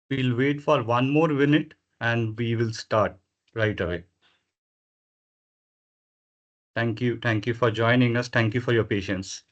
We'll wait for 1 more minute and we will start right away. Thank you. Thank you for joining us. Thank you for your patience.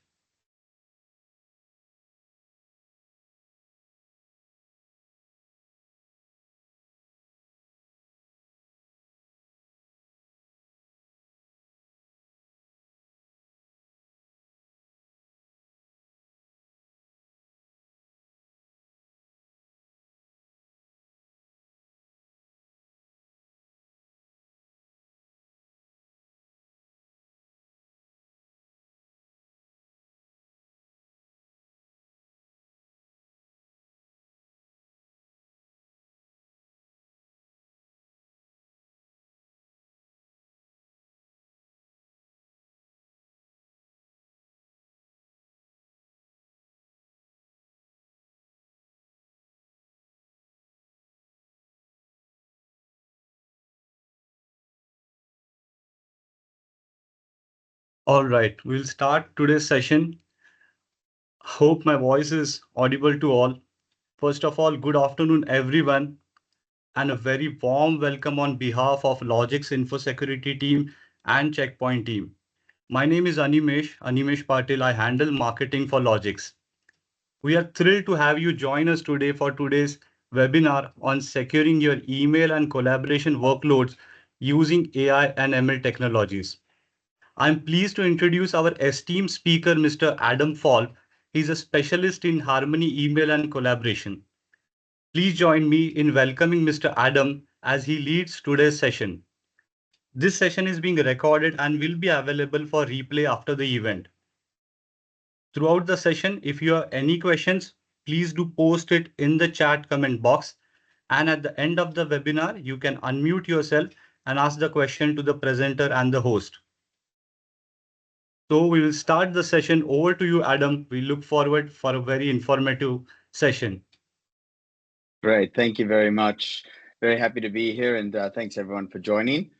All right, we'll start today's session. Hope my voice is audible to all. First of all, good afternoon, everyone, and a very warm welcome on behalf of Logix Info Security team and Checkpoint team. My name is Animesh Patil. I handle marketing for Logix. We are thrilled to have you join us today for today's webinar on securing your email and collaboration workloads using AI and ML technologies. I'm pleased to introduce our esteemed speaker, Mr. Adam Fall. He's a specialist in Harmony email and collaboration. Please join me in welcoming Mr. Adam as he leads today's session. This session is being recorded and will be available for replay after the event. Throughout the session, if you have any questions, please do post it in the chat comment box. And at the end of the webinar, you can unmute yourself and ask the question to the presenter and the host. So we will start the session. Over to you, Adam. We look forward for a very informative session. Great. Thank you very much. Very happy to be here, and thanks everyone for joining.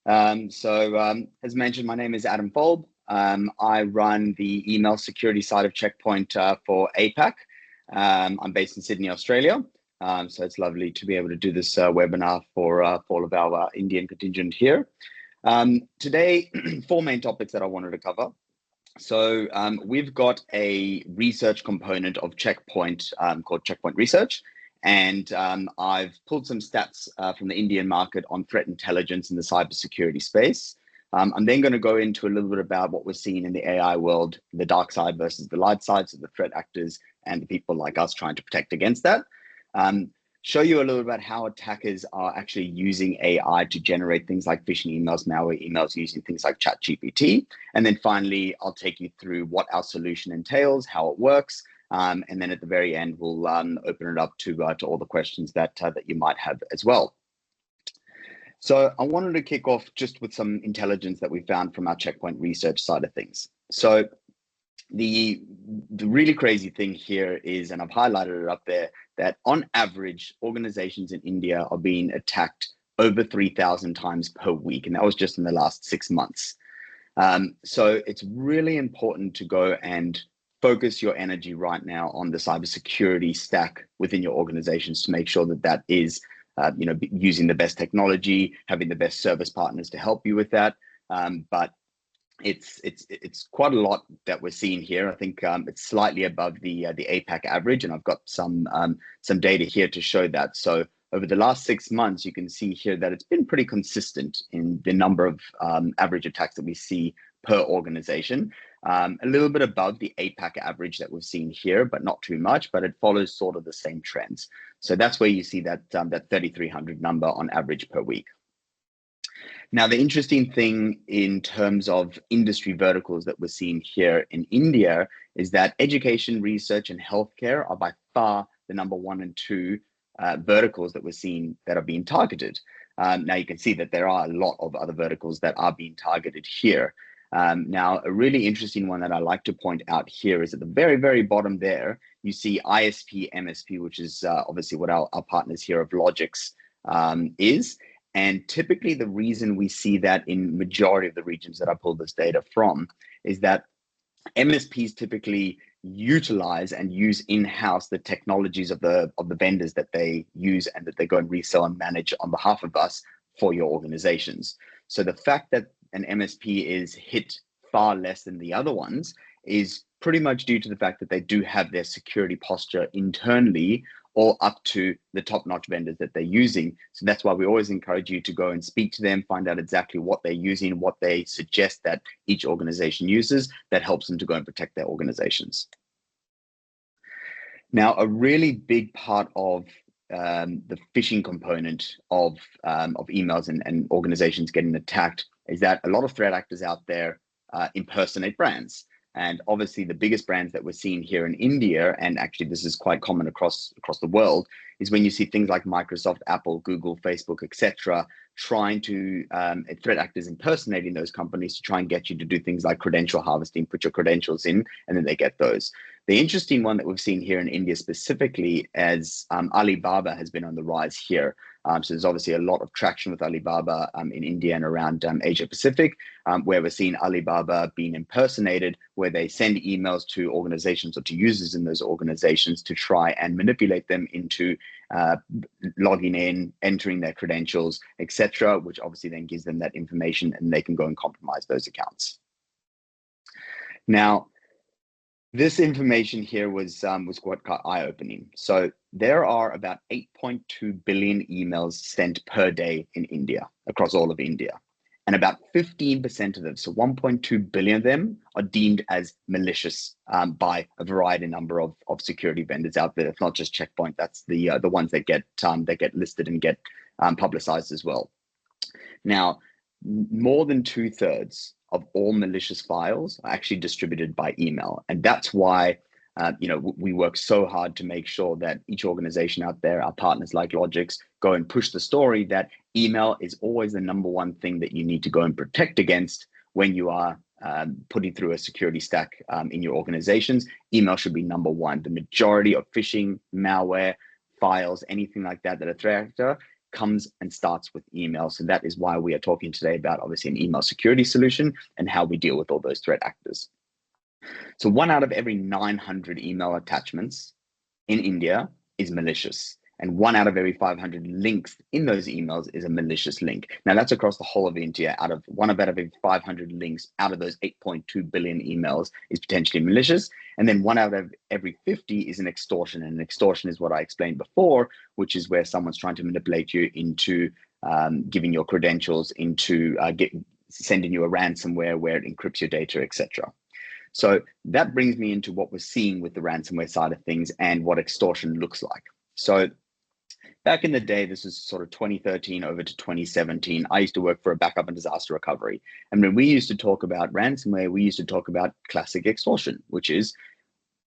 As mentioned, my name is Adam Folb. I run the email security side of Checkpoint for APAC. I'm based in Sydney, Australia. So it's lovely to be able to do this webinar for all of our Indian contingent here. Today, 4 main topics that I wanted to cover. So we've got a research component of Checkpoint called Checkpoint Research. And I've pulled some stats from the Indian market on threat intelligence in the cybersecurity space. I'm then going to go into a little bit about what we're seeing in the AI world, the dark side versus the light side, so the threat actors and the people like us trying to protect against that. Show you a little about how attackers are actually using AI to generate things like phishing emails, malware emails, using things like ChatGPT. And then finally, I'll take you through what our solution entails, how it works. And then at the very end, we'll open it up to all the questions that you might have as well. So I wanted to kick off just with some intelligence that we found from our Checkpoint research side of things. So the really crazy thing here is, and I've highlighted it up there, that on average, organizations in India are being attacked over 3,000 times per week. And that was just in the last 6 months. So it's really important to go and focus your energy right now on the cybersecurity stack within your organizations to make sure that that is using the best technology, having the best service partners to help you with that. But it's quite a lot that we're seeing here. I think it's slightly above the APAC average, and I've got some data here to show that. So over the last 6 months, you can see here that it's been pretty consistent in the number of average attacks that we see per organization. A little bit above the APAC average that we've seen here, but not too much, but it follows sort of the same trends. So that's where you see that 3,300 number on average per week. Now, the interesting thing in terms of industry verticals that we're seeing here in India is that education, research, and healthcare are by far the number 1 and 2 verticals that we're seeing that are being targeted. Now, you can see that there are a lot of other verticals that are being targeted here. Now, a really interesting one that I like to point out here is at the very, very bottom there, you see ISP, MSP, which is obviously what our partners here of Logix is. And typically the reason we see that in majority of the regions that I pulled this data from is that MSPs typically utilize and use in-house the technologies of the vendors that they use and that they go and resell and manage on behalf of us for your organizations. So the fact that an MSP is hit far less than the other ones is pretty much due to the fact that they do have their security posture internally or up to the top-notch vendors that they're using. So that's why we always encourage you to go and speak to them, find out exactly what they're using, what they suggest that each organization uses that helps them to go and protect their organizations. Now, a really big part of the phishing component of emails and organizations getting attacked is that a lot of threat actors out there impersonate brands. And obviously, the biggest brands that we're seeing here in India, and actually this is quite common across the world, is when you see things like Microsoft, Apple, Google, Facebook, etc., trying to threat actors impersonating those companies to try and get you to do things like credential harvesting, put your credentials in, and then they get those. The interesting one that we've seen here in India specifically as Alibaba has been on the rise here. So there's obviously a lot of traction with Alibaba in India and around Asia Pacific, where we're seeing Alibaba being impersonated, where they send emails to organizations or to users in those organizations to try and manipulate them into logging in, entering their credentials, etc., which obviously then gives them that information and they can go and compromise those accounts. Now, this information here was quite eye-opening. So there are about 8.2 billion emails sent per day in India, across all of India. And about 15% of them, so 1.2 billion of them, are deemed as malicious by a variety number of security vendors out there. It's not just Checkpoint, that's the ones that get listed and get publicized as well. Now, more than 2/3 of all malicious files are actually distributed by email. And that's why we work so hard to make sure that each organization out there, our partners like Logix, go and push the story that email is always the number one thing that you need to go and protect against when you are putting through a security stack in your organizations. Email should be number one. The majority of phishing, malware, files, anything like that a threat actor comes and starts with email. So that is why we are talking today about obviously an email security solution and how we deal with all those threat actors. So 1 out of every 900 email attachments in India is malicious. And 1 out of every 500 links in those emails is a malicious link. Now that's across the whole of India. Out of every 500 links out of those 8.2 billion emails is potentially malicious. And then 1 out of every 50 is an extortion. And an extortion is what I explained before, which is where someone's trying to manipulate you into giving your credentials, into sending you a ransomware where it encrypts your data, etc. So that brings me into what we're seeing with the ransomware side of things and what extortion looks like. So back in the day, this is sort of 2013 over to 2017, I used to work for a backup and disaster recovery. And when we used to talk about ransomware, we used to talk about classic extortion, which is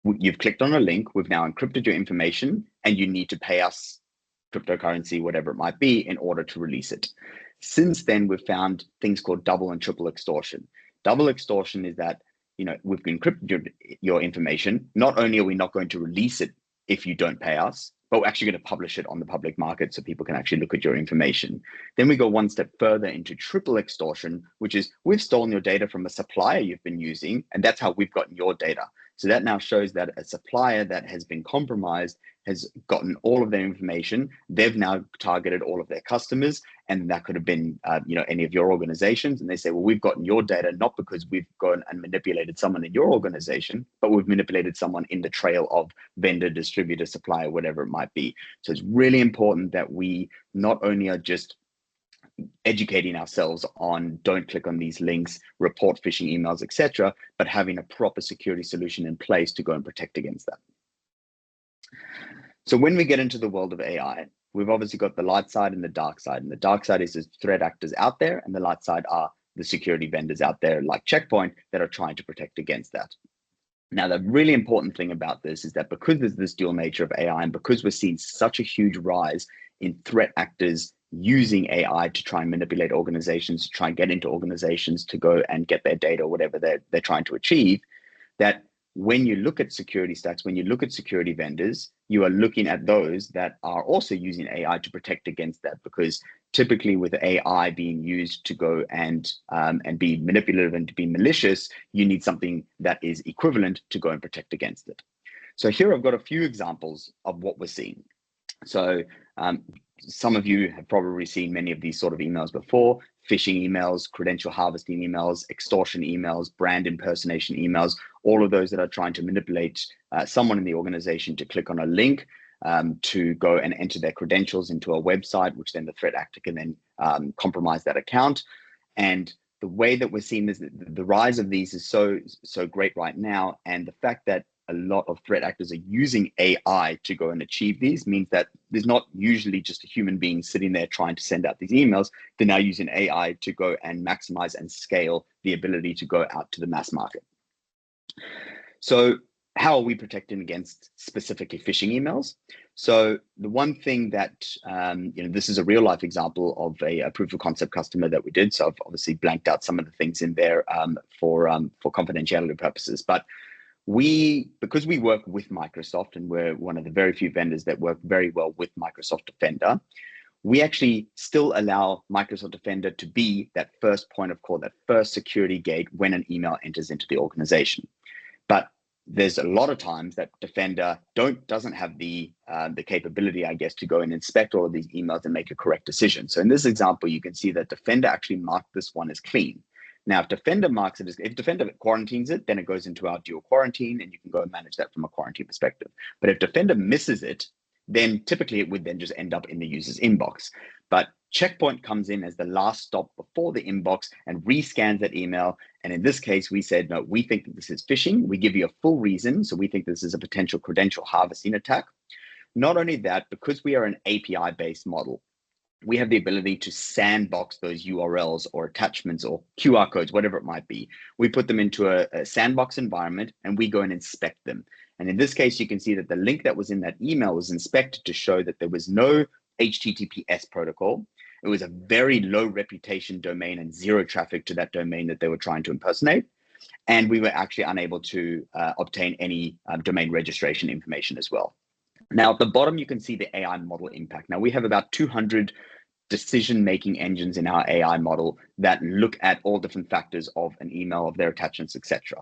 you've clicked on a link, we've now encrypted your information, and you need to pay us cryptocurrency, whatever it might be, in order to release it. Since then, we've found things called double and triple extortion. Double extortion is that we've encrypted your information. Not only are we not going to release it if you don't pay us, but we're actually going to publish it on the public market so people can actually look at your information. Then we go one step further into triple extortion, which is we've stolen your data from a supplier you've been using, and that's how we've gotten your data. So that now shows that a supplier that has been compromised has gotten all of their information. They've now targeted all of their customers, and that could have been any of your organizations. And they say, well, we've gotten your data not because we've gone and manipulated someone in your organization, but we've manipulated someone in the trail of vendor, distributor, supplier, whatever it might be. So it's really important that we not only are just educating ourselves on don't click on these links, report phishing emails, etc., but having a proper security solution in place to go and protect against that. So when we get into the world of AI, we've obviously got the light side and the dark side. And the dark side is the threat actors out there, and the light side are the security vendors out there like Checkpoint that are trying to protect against that. Now, the really important thing about this is that because there's this dual nature of AI and because we're seeing such a huge rise in threat actors using AI to try and manipulate organizations, to try and get into organizations to go and get their data or whatever they're trying to achieve, that when you look at security stacks, when you look at security vendors, you are looking at those that are also using AI to protect against that, because typically with AI being used to go and be manipulative and to be malicious, you need something that is equivalent to go and protect against it. So here I've got a few examples of what we're seeing. So some of you have probably seen many of these sort of emails before: phishing emails, credential harvesting emails, extortion emails, brand impersonation emails, all of those that are trying to manipulate someone in the organization to click on a link to go and enter their credentials into a website, which then the threat actor can then compromise that account. And the way that we're seeing this, the rise of these is so great right now. And the fact that a lot of threat actors are using AI to go and achieve these means that there's not usually just a human being sitting there trying to send out these emails. They're now using AI to go and maximize and scale the ability to go out to the mass market. So how are we protecting against specifically phishing emails? So the one thing that, this is a real life example of a proof of concept customer that we did. So I've obviously blanked out some of the things in there for confidentiality purposes. But because we work with Microsoft, and we're one of the very few vendors that work very well with Microsoft Defender, we actually still allow Microsoft Defender to be that first point of call, that first security gate when an email enters into the organization. But there's a lot of times that Defender doesn't have the capability, I guess, to go and inspect all of these emails and make a correct decision. So in this example, you can see that Defender actually marked this one as clean. Now, if Defender marks it as, if Defender quarantines it, then it goes into our dual quarantine, and you can go and manage that from a quarantine perspective. But if Defender misses it, then typically it would then just end up in the user's inbox. But Checkpoint comes in as the last stop before the inbox and rescans that email. And in this case, we said, no, we think that this is phishing. We give you a full reason. So we think this is a potential credential harvesting attack. Not only that, because we are an API-based model, we have the ability to sandbox those URLs or attachments or QR codes, whatever it might be. We put them into a sandbox environment and we go and inspect them. And in this case, you can see that the link that was in that email was inspected to show that there was no HTTPS protocol. It was a very low reputation domain and zero traffic to that domain that they were trying to impersonate. And we were actually unable to obtain any domain registration information as well. Now, at the bottom, you can see the AI model impact. Now, we have about 200 decision-making engines in our AI model that look at all different factors of an email, of their attachments, etc.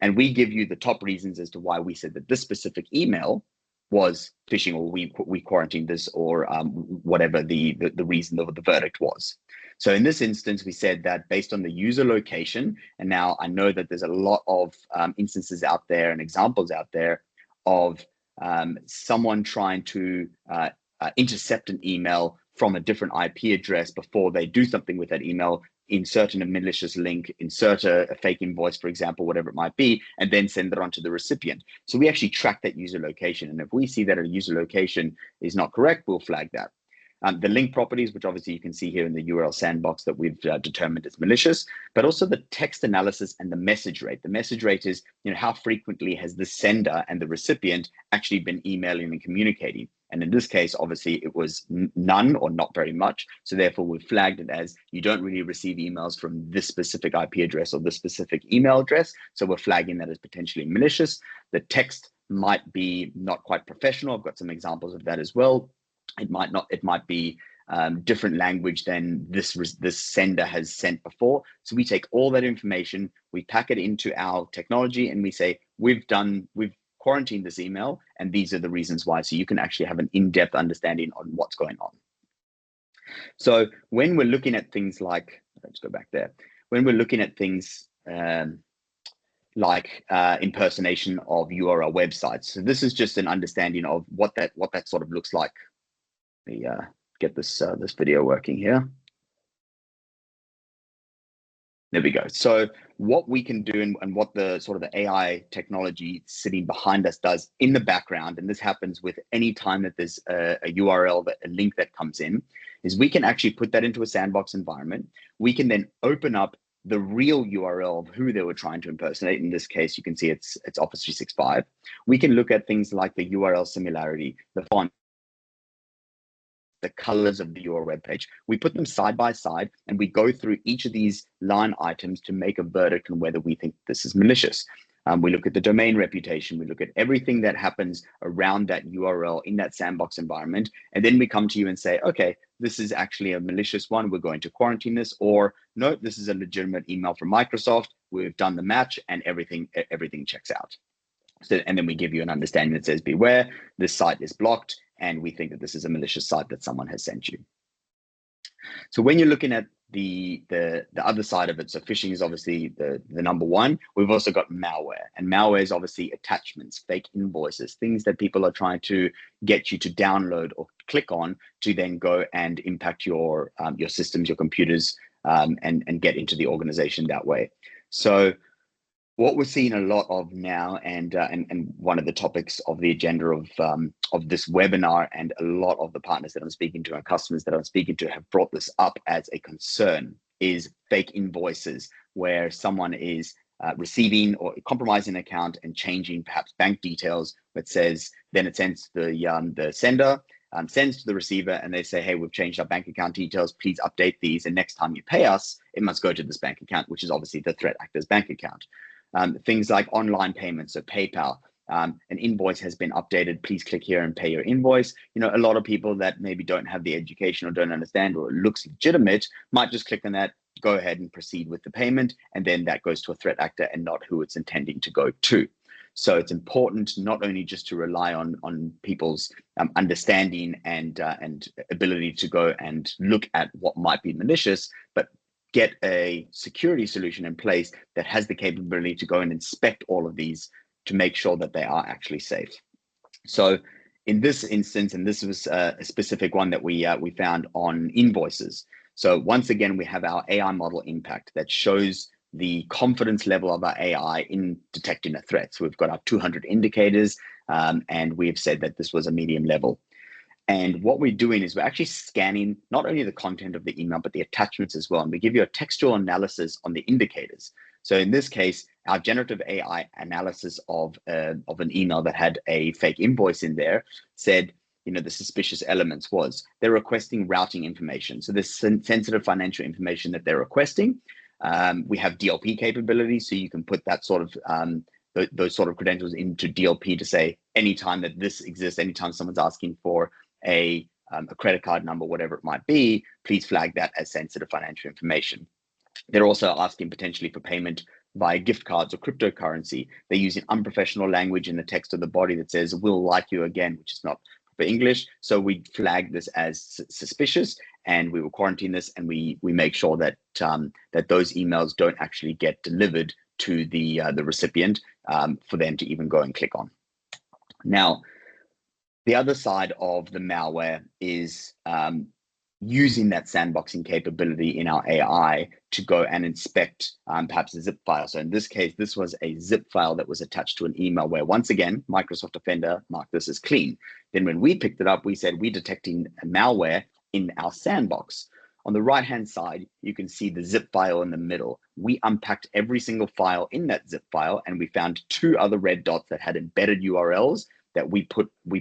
And we give you the top reasons as to why we said that this specific email was phishing, or we quarantined this, or whatever the reason of the verdict was. So in this instance, we said that based on the user location, and now I know that there's a lot of instances out there and examples out there of someone trying to intercept an email from a different IP address before they do something with that email, insert in a malicious link, insert a fake invoice, for example, whatever it might be, and then send it on to the recipient. So we actually track that user location. And if we see that a user location is not correct, we'll flag that. The link properties, which obviously you can see here in the URL sandbox that we've determined is malicious, but also the text analysis and the message rate. The message rate is, how frequently has the sender and the recipient actually been emailing and communicating? And in this case, obviously it was none or not very much. So therefore we flagged it as you don't really receive emails from this specific IP address or this specific email address. So we're flagging that as potentially malicious. The text might be not quite professional. I've got some examples of that as well. It might be different language than this sender has sent before. So we take all that information, we pack it into our technology, and we say, we've quarantined this email, and these are the reasons why. So you can actually have an in-depth understanding on what's going on. So when we're looking at things like, let's go back there. When we're looking at things like impersonation of URL websites. So this is just an understanding of what that sort of looks like. Let me get this video working here. There we go. So what we can do and what the sort of the AI technology sitting behind us does in the background, and this happens with any time that there's a URL, a link that comes in, is we can actually put that into a sandbox environment. We can then open up the real URL of who they were trying to impersonate. In this case, you can see it's Office 365. We can look at things like the URL similarity, the font, the colors of your web page. We put them side by side and we go through each of these line items to make a verdict on whether we think this is malicious. We look at the domain reputation. We look at everything that happens around that URL in that sandbox environment. And then we come to you and say, okay, this is actually a malicious one, we're going to quarantine this, or no, this is a legitimate email from Microsoft, we've done the match and everything checks out. So, and then we give you an understanding that says, beware, this site is blocked, and we think that this is a malicious site that someone has sent you. So when you're looking at the other side of it, so phishing is obviously the number one. We've also got malware, and malware is obviously attachments, fake invoices, things that people are trying to get you to download or click on to then go and impact your systems, your computers, and get into the organization that way. So what we're seeing a lot of now, and one of the topics of the agenda of this webinar, and a lot of the partners that I'm speaking to and customers that I'm speaking to have brought this up as a concern, is fake invoices, where someone is receiving or compromising an account and changing perhaps bank details that says, then it sends to the sender, sends to the receiver, and they say, hey, we've changed our bank account details, please update these, and next time you pay us, it must go to this bank account, which is obviously the threat actor's bank account. Things like online payments, so PayPal, an invoice has been updated, please click here and pay your invoice. You know, a lot of people that maybe don't have the education or don't understand, or it looks legitimate, might just click on that, go ahead and proceed with the payment, and then that goes to a threat actor and not who it's intending to go to. So it's important not only just to rely on people's understanding and ability to go and look at what might be malicious, but get a security solution in place that has the capability to go and inspect all of these to make sure that they are actually safe. So in this instance, and this was a specific one that we found on invoices. So once again, we have our AI model impact that shows the confidence level of our AI in detecting a threat. So we've got our 200 indicators, and we've said that this was a medium level. And what we're doing is we're actually scanning not only the content of the email, but the attachments as well. And we give you a textual analysis on the indicators. So in this case, our generative AI analysis of an email that had a fake invoice in there said, you know, the suspicious elements was they're requesting routing information. So this sensitive financial information that they're requesting. We have DLP capabilities, so you can put that sort of those sort of credentials into DLP to say anytime that this exists, anytime someone's asking for a credit card number, whatever it might be, please flag that as sensitive financial information. They're also asking potentially for payment via gift cards or cryptocurrency. They're using unprofessional language in the text of the body that says, we'll like you again, which is not proper English. So we flag this as suspicious, and we will quarantine this, and we make sure that that those emails don't actually get delivered to the recipient for them to even go and click on. Now, the other side of the malware is using that sandboxing capability in our AI to go and inspect perhaps a zip file. So in this case, this was a zip file that was attached to an email where, once again, Microsoft Defender marked this as clean. Then when we picked it up, we said we're detecting a malware in our sandbox. On the right-hand side, you can see the zip file in the middle. We unpacked every single file in that zip file, and we found 2 other red dots that had embedded URLs that we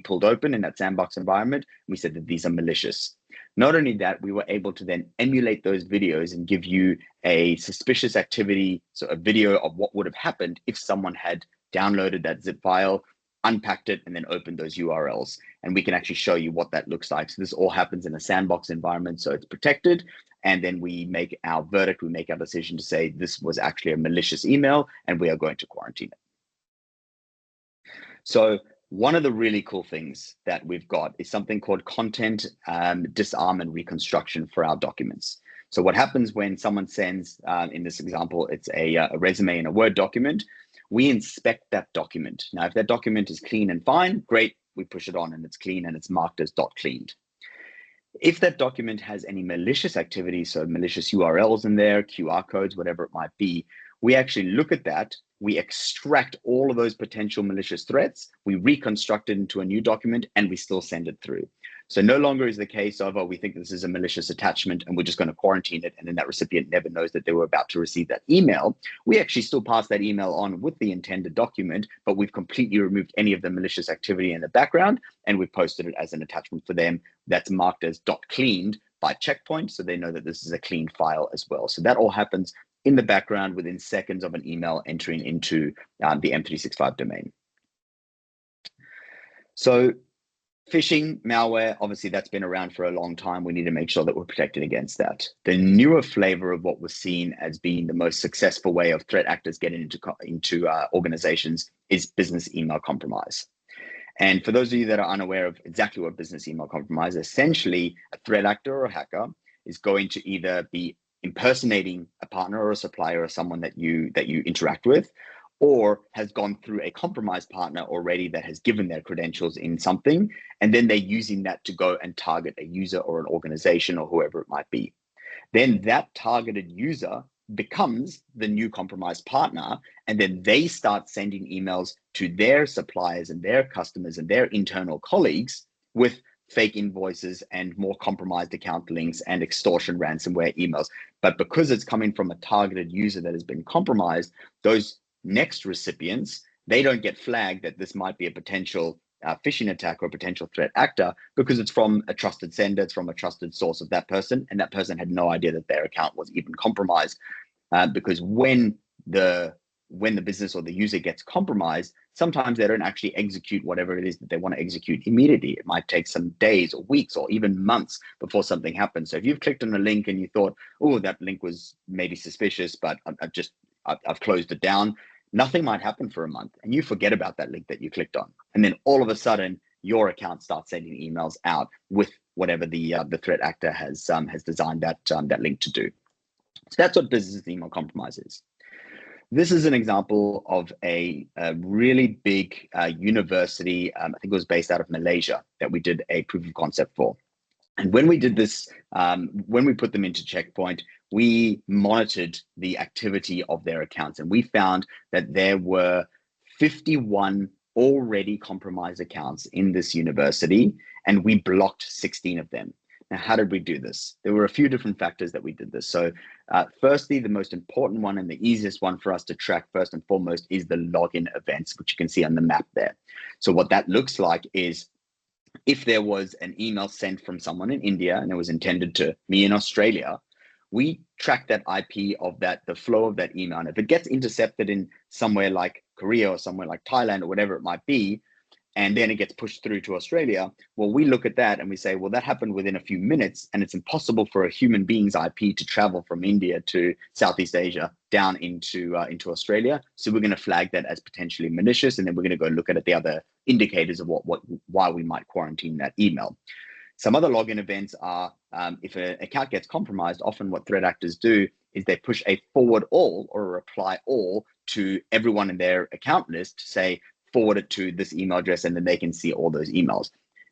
pulled open in that sandbox environment. We said that these are malicious. Not only that, we were able to then emulate those videos and give you a suspicious activity, so a video of what would have happened if someone had downloaded that zip file, unpacked it, and then opened those URLs. And we can actually show you what that looks like. So this all happens in a sandbox environment, so it's protected. And then we make our verdict, we make our decision to say this was actually a malicious email, and we are going to quarantine it. So one of the really cool things that we've got is something called content disarm and reconstruction for our documents. So what happens when someone sends, in this example, it's a resume in a Word document, we inspect that document. Now, if that document is clean and fine, great, we push it on and it's clean and it's marked as .cleaned. If that document has any malicious activity, so malicious URLs in there, QR codes, whatever it might be, we actually look at that, we extract all of those potential malicious threats, we reconstruct it into a new document, and we still send it through. So no longer is the case of, oh, we think this is a malicious attachment and we're just going to quarantine it, and then that recipient never knows that they were about to receive that email. We actually still pass that email on with the intended document, but we've completely removed any of the malicious activity in the background, and we've posted it as an attachment for them that's marked as .cleaned by Checkpoint, so they know that this is a clean file as well. So that all happens in the background within seconds of an email entering into the M365 domain. So Phishing, malware, obviously that's been around for a long time. We need to make sure that we're protected against that. The newer flavor of what was seen as being the most successful way of threat actors getting into organizations is business email compromise. And for those of you that are unaware of exactly what business email compromise, essentially a threat actor or a hacker is going to either be impersonating a partner or a supplier or someone that you interact with, or has gone through a compromised partner already that has given their credentials in something, and then they're using that to go and target a user or an organization or whoever it might be. Then that targeted user becomes the new compromised partner, and then they start sending emails to their suppliers and their customers and their internal colleagues with fake invoices and more compromised account links and extortion ransomware emails. But because it's coming from a targeted user that has been compromised, those next recipients, they don't get flagged that this might be a potential phishing attack or a potential threat actor, because it's from a trusted sender, it's from a trusted source of that person, and that person had no idea that their account was even compromised. Because when the business or the user gets compromised, sometimes they don't actually execute whatever it is that they want to execute immediately. It might take some days or weeks or even months before something happens. So if you've clicked on a link and you thought, oh, that link was maybe suspicious, but I've closed it down, nothing might happen for a month, and you forget about that link that you clicked on, and then all of a sudden your account starts sending emails out with whatever the threat actor has designed that link to do. So that's what business email compromise is. This is an example of a really big university. I think it was based out of Malaysia that we did a proof of concept for. And when we did this, when we put them into Checkpoint, we monitored the activity of their accounts, and we found that there were 51 already compromised accounts in this university, and we blocked 16 of them. Now, how did we do this? There were a few different factors that we did this. So firstly, the most important one and the easiest one for us to track first and foremost is the login events, which you can see on the map there. So what that looks like is, if there was an email sent from someone in India and it was intended to me in Australia, we track that IP of that, the flow of that email. And if it gets intercepted in somewhere like Korea or somewhere like Thailand or whatever it might be, and then it gets pushed through to Australia, well, we look at that and we say, well, that happened within a few minutes, and it's impossible for a human being's IP to travel from India to Southeast Asia down into Australia. So we're going to flag that as potentially malicious, and then we're going to go look at the other indicators of why we might quarantine that email. Some other login events are, if an account gets compromised, often what threat actors do is they push a forward all or a reply all to everyone in their account list to say, forward it to this email address, and then they can see all those emails.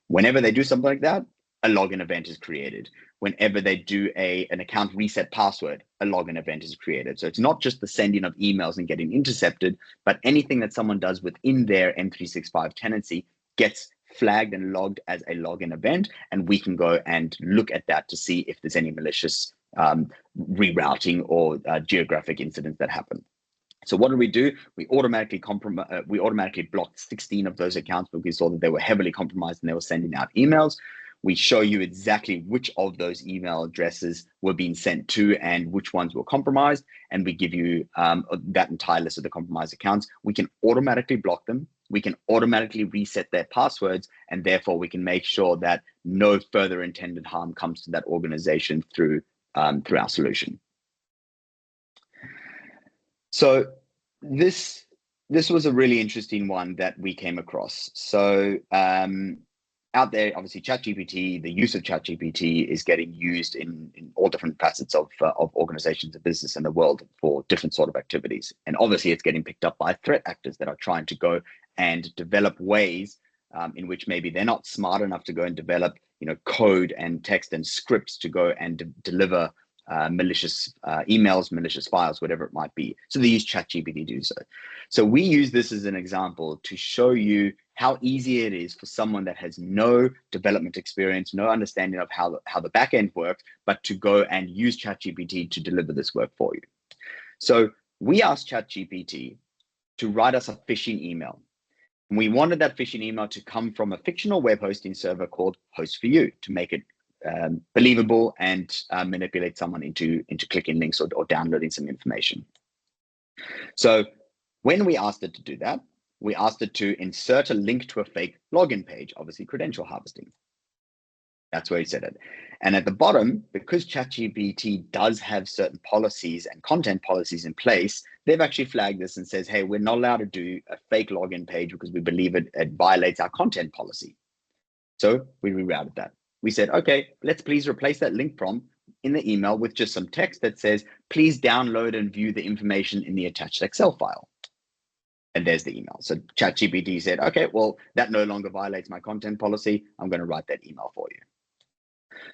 Whenever they do something like that, a login event is created. Whenever they do an account reset password, a login event is created. So it's not just the sending of emails and getting intercepted, but anything that someone does within their M365 tenancy gets flagged and logged as a login event, and we can go and look at that to see if there's any malicious rerouting or geographic incidents that happen. So what did we do? We automatically blocked 16 of those accounts because we saw that they were heavily compromised and they were sending out emails. We show you exactly which of those email addresses were being sent to and which ones were compromised, and we give you that entire list of the compromised accounts. We can automatically block them. We can automatically reset their passwords, and therefore we can make sure that no further intended harm comes to that organization through our solution. So this was a really interesting one that we came across. So out there, obviously, ChatGPT, the use of ChatGPT is getting used in all different facets of organizations and business in the world for different sort of activities. And obviously, it's getting picked up by threat actors that are trying to go and develop ways in which maybe they're not smart enough to go and develop, code and text and scripts to go and deliver malicious emails, malicious files, whatever it might be. So they use ChatGPT to do so. So we use this as an example to show you how easy it is for someone that has no development experience, no understanding of how the back end works, but to go and use ChatGPT to deliver this work for you. So we asked ChatGPT to write us a phishing email. And we wanted that phishing email to come from a fictional web hosting server called Host4You to make it believable and manipulate someone into clicking links or downloading some information. So when we asked it to do that, we asked it to insert a link to a fake login page, obviously credential harvesting. That's where he said it. And at the bottom, because ChatGPT does have certain policies and content policies in place, they've actually flagged this and says, hey, we're not allowed to do a fake login page because we believe it violates our content policy. So we rerouted that. We said, okay, let's please replace that link prompt in the email with just some text that says, please download and view the information in the attached Excel file. And there's the email. So ChatGPT said, okay, well, that no longer violates my content policy. I'm going to write that email for you.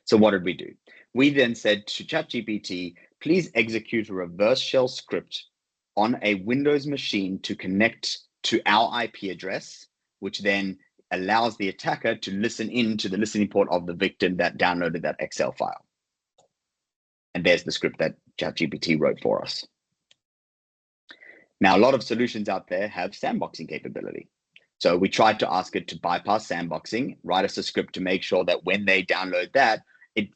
So what did we do? We then said to ChatGPT, please execute a reverse shell script on a Windows machine to connect to our IP address, which then allows the attacker to listen in to the listening port of the victim that downloaded that Excel file. And there's the script that ChatGPT wrote for us. Now, a lot of solutions out there have sandboxing capability. So we tried to ask it to bypass sandboxing, write us a script to make sure that when they download that, it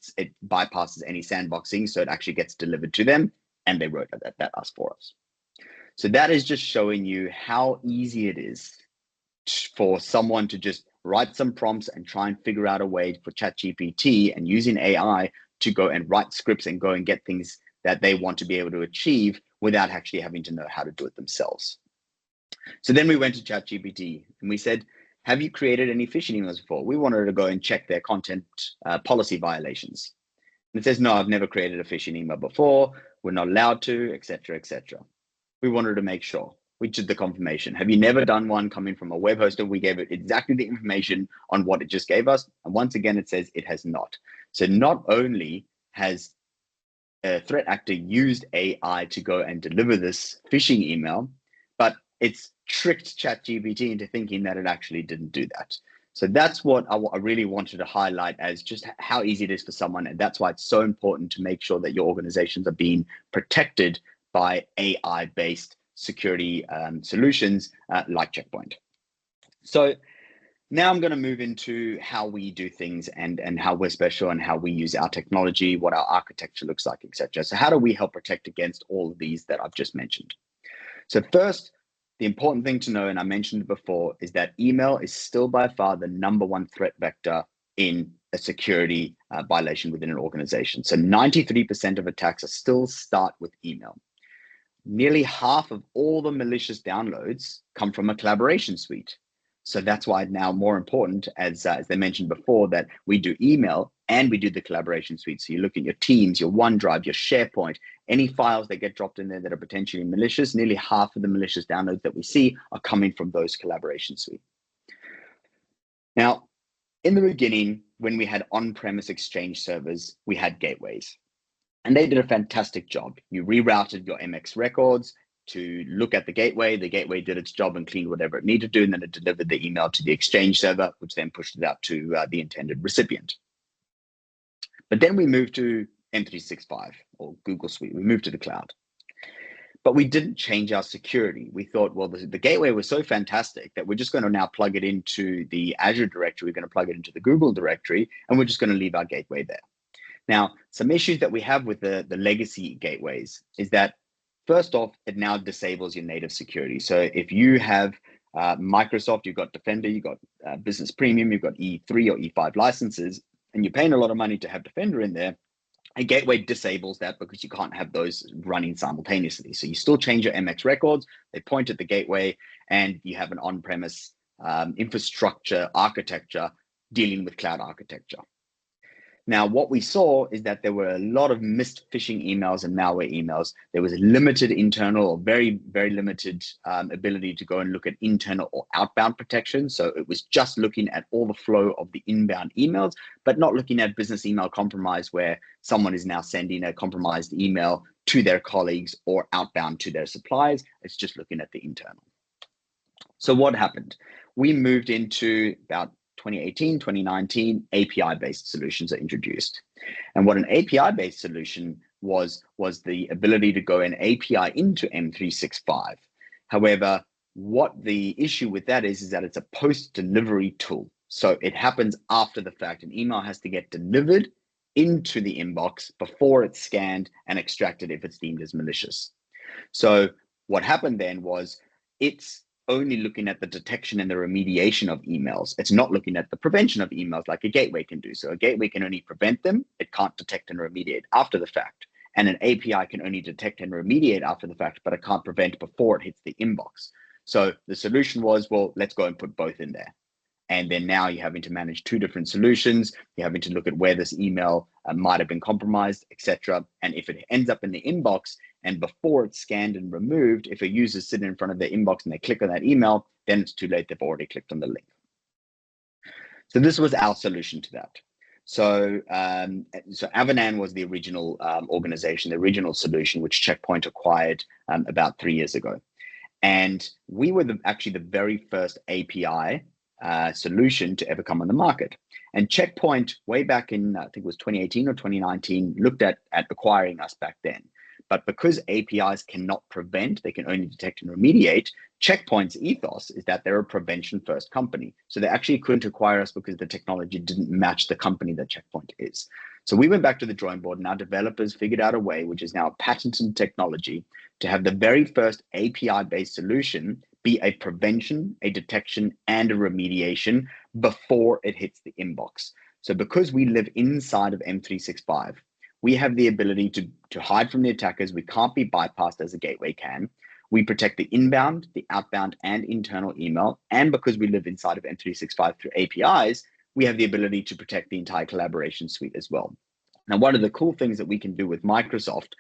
bypasses any sandboxing, so it actually gets delivered to them, and they wrote that us for us. So that is just showing you how easy it is for someone to just write some prompts and try and figure out a way for ChatGPT and using AI to go and write scripts and go and get things that they want to be able to achieve without actually having to know how to do it themselves. So then we went to ChatGPT and we said, have you created any phishing emails before? We wanted to go and check their content policy violations. And it says, no, I've never created a phishing email before. We're not allowed to, etc., etc. We wanted to make sure. We did the confirmation. Have you never done one coming from a web hoster? We gave it exactly the information on what it just gave us. And once again, it says it has not. So not only has a threat actor used AI to go and deliver this phishing email, but it's tricked ChatGPT into thinking that it actually didn't do that. So that's what I really wanted to highlight as just how easy it is for someone. And that's why it's so important to make sure that your organizations are being protected by AI-based security solutions like Checkpoint. So now I'm going to move into how we do things and how we're special and how we use our technology, what our architecture looks like, etc. So how do we help protect against all of these that I've just mentioned? So first, the important thing to know, and I mentioned it before, is that email is still by far the #1 threat vector in a security violation within an organization. So 93% of attacks still start with email. Nearly half of all the malicious downloads come from a collaboration suite. So that's why now more important, as they mentioned before, that we do email and we do the collaboration suite. So you look at your Teams, your OneDrive, your SharePoint, any files that get dropped in there that are potentially malicious, nearly half of the malicious downloads that we see are coming from those collaboration suite. Now, in the beginning, when we had on-premise Exchange servers, we had gateways. And they did a fantastic job. You rerouted your MX records to look at the gateway. The gateway did its job and cleaned whatever it needed to, and then it delivered the email to the Exchange server, which then pushed it out to the intended recipient. But then we moved to M365 or Google Suite. We moved to the cloud. But we didn't change our security. We thought, well, the gateway was so fantastic that we're just going to now plug it into the Azure directory. We're going to plug it into the Google directory, and we're just going to leave our gateway there. Now, some issues that we have with the legacy gateways is that, first off, it now disables your native security. So if you have Microsoft, you've got Defender, you've got Business Premium, you've got E3 or E5 licenses, and you're paying a lot of money to have Defender in there, a gateway disables that because you can't have those running simultaneously. So you still change your MX records, they point at the gateway, and you have an on-premise infrastructure architecture dealing with cloud architecture. Now, what we saw is that there were a lot of missed phishing emails and malware emails. There was limited internal or very, very limited ability to go and look at internal or outbound protection. So it was just looking at all the flow of the inbound emails, but not looking at business email compromise where someone is now sending a compromised email to their colleagues or outbound to their suppliers. It's just looking at the internal. So what happened? We moved into about 2018, 2019, API-based solutions are introduced. And what an API-based solution was the ability to go and API into M365. However, what the issue with that is that it's a post-delivery tool. So it happens after the fact. An email has to get delivered into the inbox before it's scanned and extracted if it's deemed as malicious. So what happened then was it's only looking at the detection and the remediation of emails. It's not looking at the prevention of emails like a gateway can do. So a gateway can only prevent them. It can't detect and remediate after the fact. And an API can only detect and remediate after the fact, but it can't prevent before it hits the inbox. So the solution was, well, let's go and put both in there. And then now you're having to manage two different solutions. You're having to look at where this email might have been compromised, etc. And if it ends up in the inbox and before it's scanned and removed, if a user's sitting in front of their inbox and they click on that email, then it's too late. They've already clicked on the link. So this was our solution to that. So Avanan was the original organization, the original solution, which Checkpoint acquired about 3 years ago. And we were actually the very first API solution to ever come on the market. And Checkpoint, way back in, I think it was 2018 or 2019, looked at acquiring us back then. But because APIs cannot prevent, they can only detect and remediate, Checkpoint's ethos is that they're a prevention-first company. So they actually couldn't acquire us because the technology didn't match the company that Checkpoint is. So we went back to the drawing board, and our developers figured out a way, which is now a patented technology, to have the very first API-based solution be a prevention, a detection, and a remediation before it hits the inbox. So because we live inside of M365, we have the ability to hide from the attackers. We can't be bypassed as a gateway can. We protect the inbound, the outbound, and internal email. And because we live inside of M365 through APIs, we have the ability to protect the entire collaboration suite as well. Now, one of the cool things that we can do with Microsoft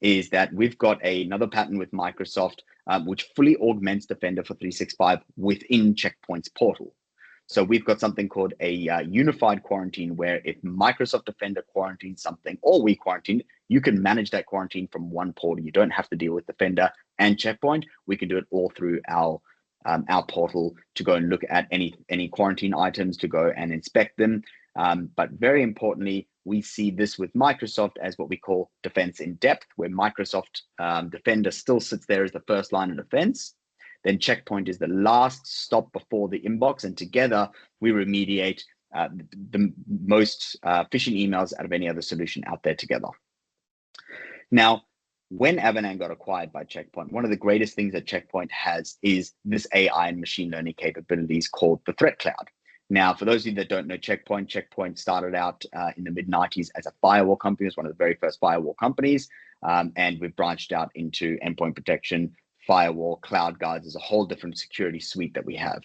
is that we've got another patent with Microsoft, which fully augments Defender for 365 within Checkpoint's portal. So we've got something called a unified quarantine, where if Microsoft Defender quarantines something or we quarantine, you can manage that quarantine from one portal. You don't have to deal with Defender and Checkpoint. We can do it all through our portal to go and look at any quarantine items, to go and inspect them. But very importantly, we see this with Microsoft as what we call defense in depth, where Microsoft Defender still sits there as the first line of defense. Then Checkpoint is the last stop before the inbox, and together we remediate the most phishing emails out of any other solution out there together. Now, when Avanan got acquired by Checkpoint, one of the greatest things that Checkpoint has is this AI and machine learning capabilities called the Threat Cloud. Now, for those of you that don't know Checkpoint started out in the mid-90s as a firewall company. It was one of the very first firewall companies, and we've branched out into endpoint protection, firewall, cloud guards. There's a whole different security suite that we have.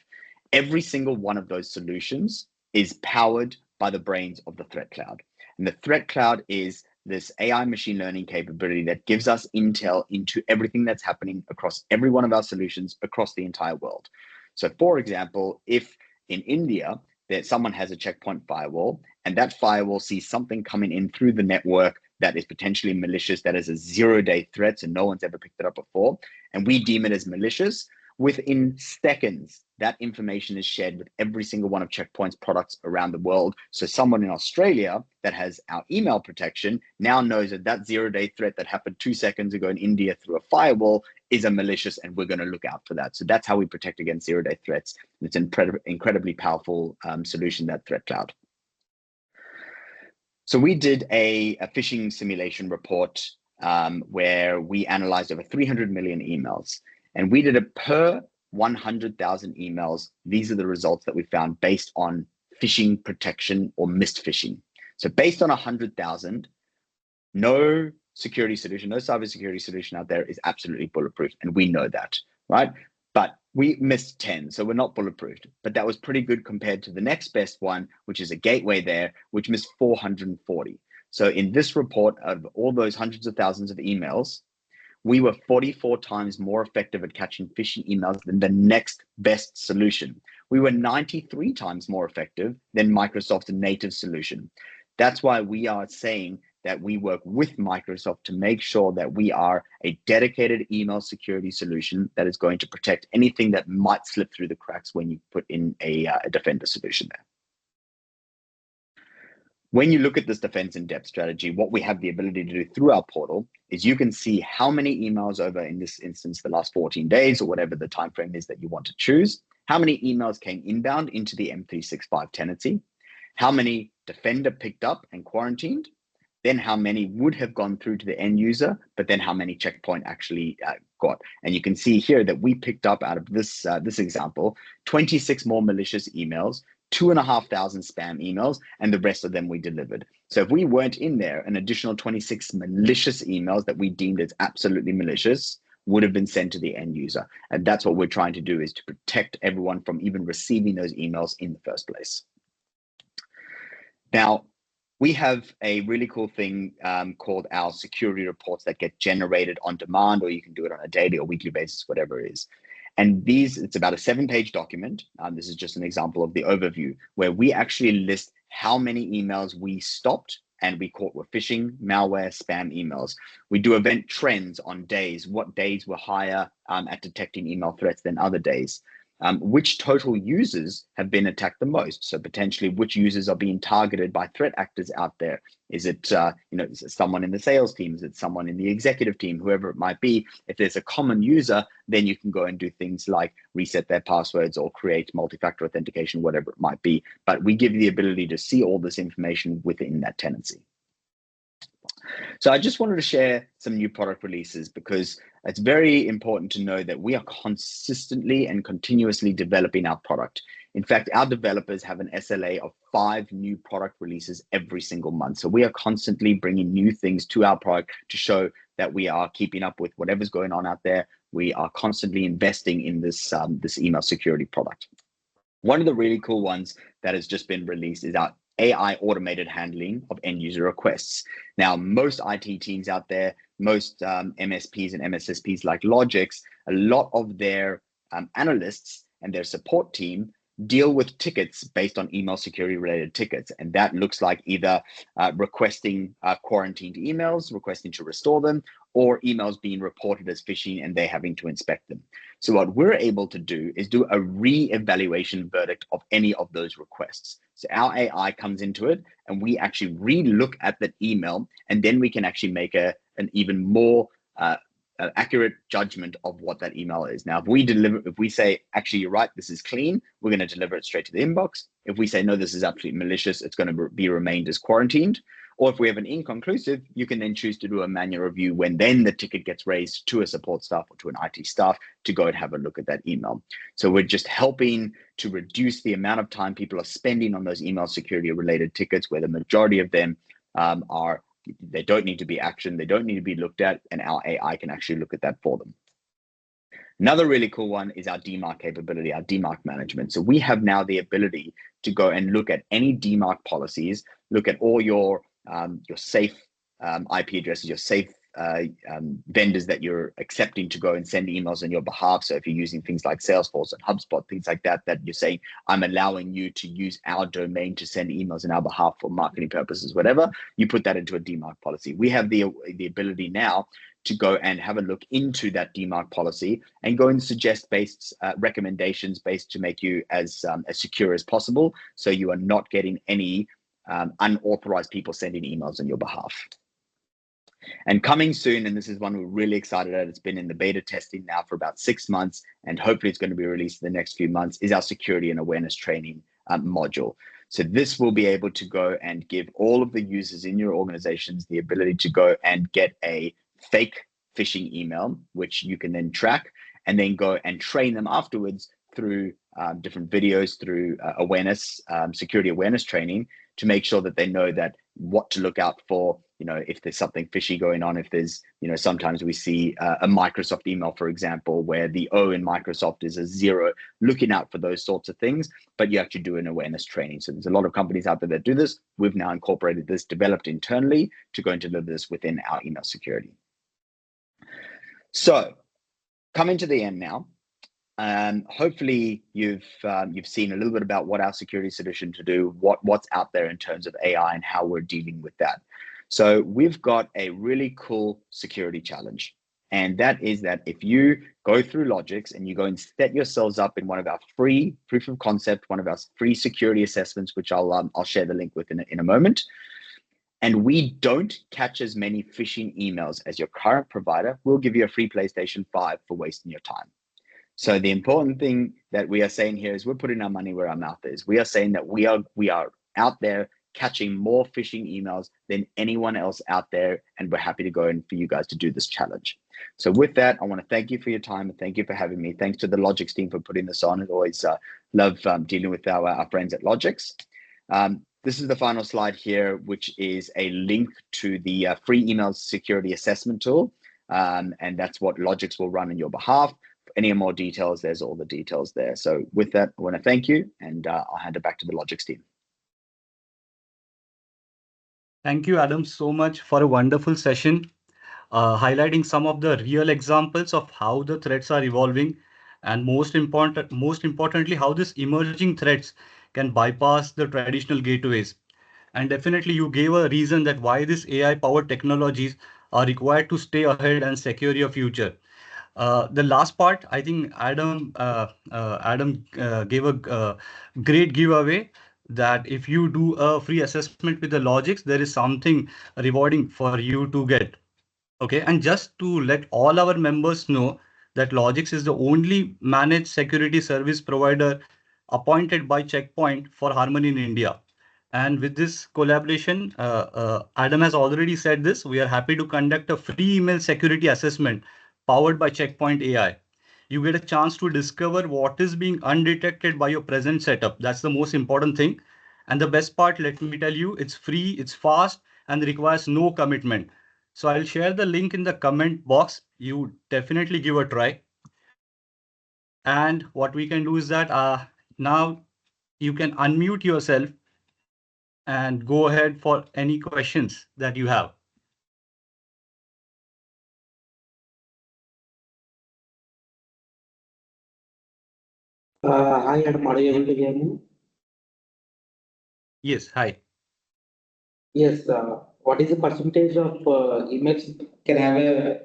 Every single one of those solutions is powered by the brains of the Threat Cloud. And the Threat Cloud is this AI machine learning capability that gives us intel into everything that's happening across every one of our solutions across the entire world. So for example, if in India that someone has a Checkpoint firewall and that firewall sees something coming in through the network that is potentially malicious, that is a 0-day threat, and no one's ever picked it up before, and we deem it as malicious, within seconds, that information is shared with every single one of Checkpoint's products around the world. So someone in Australia that has our email protection now knows that that 0-day threat that happened 2 seconds ago in India through a firewall is a malicious, and we're going to look out for that. So that's how we protect against 0-day threats. It's an incredibly powerful solution, that Threat Cloud. So we did a phishing simulation report where we analyzed over 300 million emails, and we did it per 100,000 emails. These are the results that we found based on phishing protection or missed phishing. So based on 100,000, no security solution, no cybersecurity solution out there is absolutely bulletproof, and we know that, right? But we missed 10, so we're not bulletproof. But that was pretty good compared to the next best one, which is a gateway there, which missed 440. So in this report, of all those hundreds of thousands of emails, we were 44 times more effective at catching phishing emails than the next best solution. We were 93 times more effective than Microsoft's native solution. That's why we are saying that we work with Microsoft to make sure that we are a dedicated email security solution that is going to protect anything that might slip through the cracks when you put in a Defender solution there. When you look at this defense in depth strategy, what we have the ability to do through our portal is you can see how many emails over, in this instance, the last 14 days or whatever the time frame is that you want to choose, how many emails came inbound into the M365 tenancy, how many Defender picked up and quarantined, then how many would have gone through to the end user, but then how many Checkpoint actually got. And you can see here that we picked up out of this example 26 more malicious emails, 2,500 spam emails, and the rest of them we delivered. So if we weren't in there, an additional 26 malicious emails that we deemed as absolutely malicious would have been sent to the end user. And that's what we're trying to do, is to protect everyone from even receiving those emails in the first place. Now, we have a really cool thing called our security reports that get generated on demand, or you can do it on a daily or weekly basis, whatever it is. And it's about a 7-page document. This is just an example of the overview, where we actually list how many emails we stopped and we caught were phishing, malware, spam emails. We do event trends on days, what days were higher at detecting email threats than other days. Which total users have been attacked the most? So potentially which users are being targeted by threat actors out there? Is it, is it someone in the sales team? Is it someone in the executive team? Whoever it might be. If there's a common user, then you can go and do things like reset their passwords or create multi-factor authentication, whatever it might be. But we give you the ability to see all this information within that tenancy. So I just wanted to share some new product releases, because it's very important to know that we are consistently and continuously developing our product. In fact, our developers have an SLA of 5 new product releases every single month. So we are constantly bringing new things to our product to show that we are keeping up with whatever's going on out there. We are constantly investing in this email security product. One of the really cool ones that has just been released is our AI automated handling of end user requests. Now, most IT teams out there, most MSPs and MSSPs like Logix, a lot of their analysts and their support team deal with tickets based on email security related tickets. And that looks like either requesting quarantined emails, requesting to restore them, or emails being reported as phishing and they having to inspect them. So what we're able to do is do a re-evaluation verdict of any of those requests. So our AI comes into it and we actually re-look at that email, and then we can actually make an even more accurate judgment of what that email is. Now, if we say, actually, you're right, this is clean, we're going to deliver it straight to the inbox. If we say, no, this is absolutely malicious, it's going to be remained as quarantined. Or if we have an inconclusive, you can then choose to do a manual review when then the ticket gets raised to a support staff or to an IT staff to go and have a look at that email. So we're just helping to reduce the amount of time people are spending on those email security related tickets, where the majority of them they don't need to be actioned, they don't need to be looked at, and our AI can actually look at that for them. Another really cool one is our DMARC capability, our DMARC management. So we have now the ability to go and look at any DMARC policies, look at all your safe IP addresses, your safe vendors that you're accepting to go and send emails on your behalf. So if you're using things like Salesforce and HubSpot, things like that, that you're saying, I'm allowing you to use our domain to send emails on our behalf for marketing purposes, whatever, you put that into a DMARC policy. We have the ability now to go and have a look into that DMARC policy and go and suggest recommendations based to make you as secure as possible, so you are not getting any unauthorized people sending emails on your behalf. And coming soon, and this is one we're really excited at, it's been in the beta testing now for about 6 months, and hopefully it's going to be released in the next few months, is our security and awareness training module. So this will be able to go and give all of the users in your organizations the ability to go and get a fake phishing email, which you can then track, and then go and train them afterwards through different videos, through security awareness training, to make sure that they know that what to look out for, if there's something fishy going on, if there's, sometimes we see a Microsoft email, for example, where the O in Microsoft is a 0, looking out for those sorts of things, but you actually do an awareness training. So there's a lot of companies out there that do this. We've now incorporated this, developed internally to go and deliver this within our email security. So coming to the end now, hopefully you've seen a little bit about what our security solution to do, what's out there in terms of AI and how we're dealing with that. So we've got a really cool security challenge, and that is that if you go through Logix and you go and set yourselves up in one of our free proof of concept, one of our free security assessments, which I'll share the link with in a moment, and we don't catch as many phishing emails as your current provider, we'll give you a free PlayStation 5 for wasting your time. So the important thing that we are saying here is we're putting our money where our mouth is. We are saying that we are out there catching more phishing emails than anyone else out there, and we're happy to go in for you guys to do this challenge. So with that, I want to thank you for your time and thank you for having me. Thanks to the Logix team for putting this on. I always love dealing with our friends at Logix. This is the final slide here, which is a link to the free email security assessment tool. And that's what Logix will run on your behalf. For any more details, there's all the details there. So with that, I want to thank you, and I'll hand it back to the Logix team. Thank you, Adam, so much for a wonderful session, highlighting some of the real examples of how the threats are evolving, and most importantly, how these emerging threats can bypass the traditional gateways. And definitely, you gave a reason that why these AI-powered technologies are required to stay ahead and secure your future. The last part, I think Adam gave a great giveaway that if you do a free assessment with the Logix, there is something rewarding for you to get. Okay, and just to let all our members know that Logix is the only managed security service provider appointed by Checkpoint for Harmony in India. And with this collaboration, Adam has already said this, we are happy to conduct a free email security assessment powered by Checkpoint AI. You get a chance to discover what is being undetected by your present setup. That's the most important thing. And the best part, let me tell you, it's free, it's fast, and requires no commitment. So I'll share the link in the comment box. You definitely give a try. And what we can do is that now you can unmute yourself and go ahead for any questions that you have. Hi, Adam. Are you able to hear me? Yes, hi. Yes. What is the percentage of emails can have a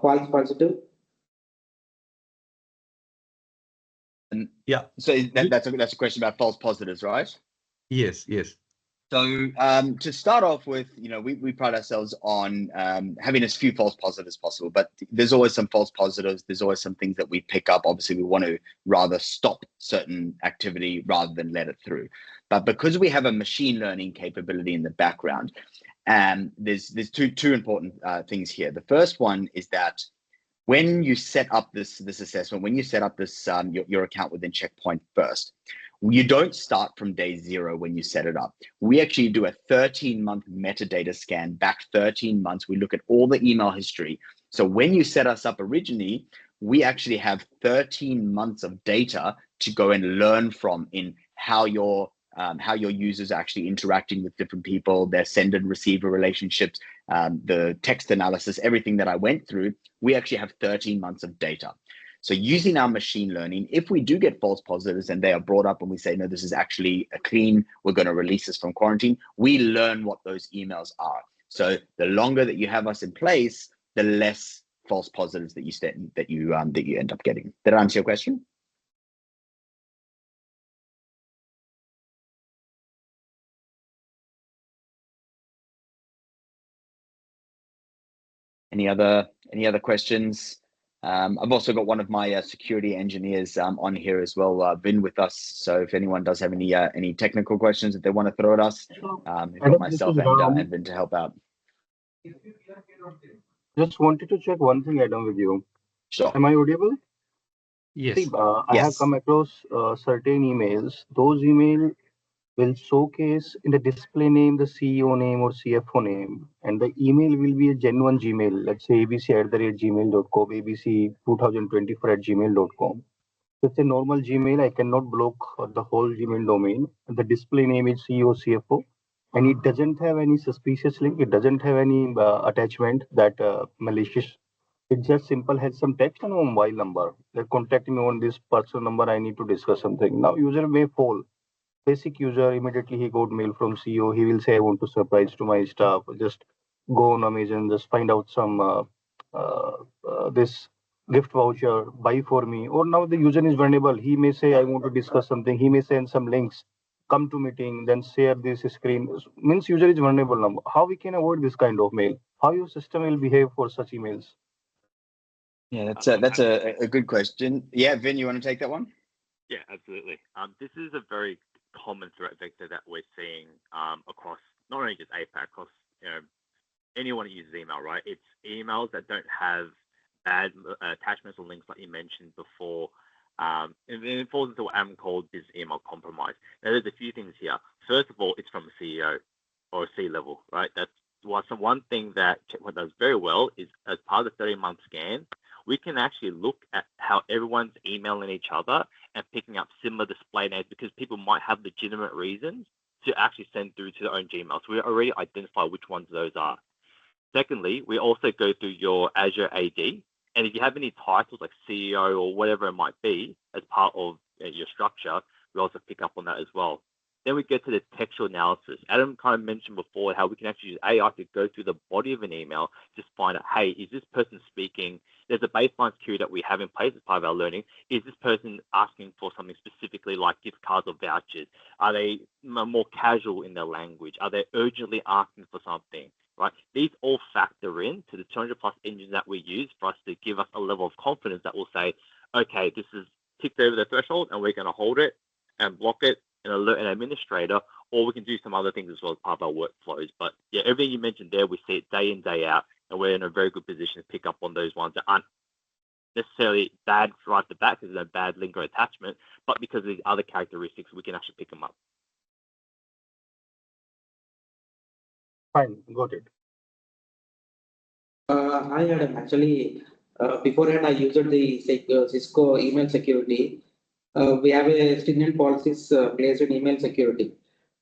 false positive? And Yeah. so that's a question about false positives, right? Yes, yes. So to start off with, we pride ourselves on having as few false positives as possible, but there's always some false positives. There's always some things that we pick up. Obviously, we want to rather stop certain activity rather than let it through. But because we have a machine learning capability in the background, there's two important things here. The first one is that when you set up this assessment, when you set up this your account within Checkpoint first, you don't start from day zero when you set it up. We actually do a 13-month metadata scan back 13 months. We look at all the email history. So when you set us up originally, we actually have 13 months of data to go and learn from in how your users are actually interacting with different people, their send and receiver relationships, the text analysis, everything that I went through. We actually have 13 months of data. So using our machine learning, if we do get false positives and they are brought up and we say, no, this is actually a clean, we're going to release this from quarantine, we learn what those emails are. So the longer that you have us in place, the less false positives that you end up getting. Did I answer your question? Any other questions? I've also got one of my security engineers on here as well, Vin, with us. So if anyone does have any technical questions that they want to throw at us, we've got myself and Vin to help out. Just wanted to check one thing, Adam, with you. Sure. Am I audible? Yes. See, I have come across certain emails. Those emails will showcase in the display name the CEO name or CFO name, and the email will be a genuine Gmail. Let's say abc@gmail.com, abc2024@gmail.com. It's a normal Gmail. I cannot block the whole Gmail domain. The display name is CEO CFO, and it doesn't have any suspicious link. It doesn't have any attachment that malicious. It just simple has some text and a mobile number. They contact me on this personal number. I need to discuss something. Now user may fall. Basic user immediately he got mail from CEO. He will say I want to surprise to my staff. Just go on Amazon. Just find out some this gift voucher. Buy for me. Or now the user is vulnerable. He may say I want to discuss something. He may send some links. Come to meeting. Then share this screen. Means user is vulnerable now. How we can avoid this kind of mail? How your system will behave for such emails? Yeah, that's a good question. Yeah, Vin, you want to take that one? Yeah, absolutely. This is a very common threat vector that we're seeing across not only just APAC, across anyone who uses email, right? It's emails that don't have bad attachments or links like you mentioned before. And then it falls into what I'm called business email compromise. Now, there's a few things here. First of all, it's from a CEO or a C-level, right? That's one thing that Checkpoint does very well is as part of the 30-month scan, we can actually look at how everyone's emailing each other and picking up similar display names because people might have legitimate reasons to actually send through to their own Gmail. So we already identify which ones those are. Secondly, we also go through your Azure AD. And if you have any titles like CEO or whatever it might be as part of your structure, we also pick up on that as well. Then we get to the textual analysis. Adam kind of mentioned before how we can actually use AI to go through the body of an email, just find out, hey, is this person speaking? There's a baseline security that we have in place as part of our learning. Is this person asking for something specifically like gift cards or vouchers? Are they more casual in their language? Are they urgently asking for something? Right? These all factor in to the 200 plus engines that we use for us to give us a level of confidence that will say, okay, this is ticked over the threshold and we're going to hold it and block it and alert an administrator, or we can do some other things as well as part of our workflows. But yeah, everything you mentioned there, we see it day in, day out, and we're in a very good position to pick up on those ones that aren't necessarily bad right off the bat because there's no bad link or attachment, but because of these other characteristics, we can actually pick them up. Fine, got it. Hi, Adam. Actually, beforehand, I used the Cisco email security. We have a stringent policies placed in email security.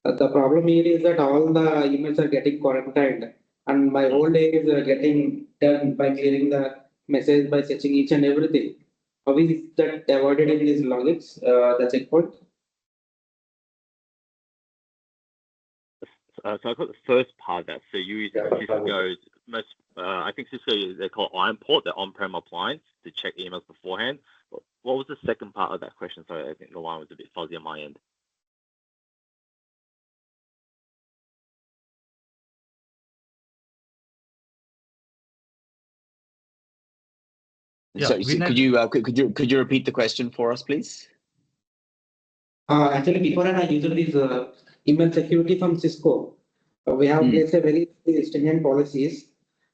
The problem here is that all the emails are getting quarantined, and my whole day is getting done by clearing the message by searching each and everything. How is that avoided in these Logix, the checkpoint? So I got the first part of that. So you use Cisco's most, I think Cisco, they call it ironport, the on-prem appliance to check emails beforehand. What was the second part of that question? Sorry, I think the line was a bit fuzzy on my end. Yeah, so could you repeat the question for us, please? Actually, beforehand, I used this email security from Cisco. We have placed a very stringent policies.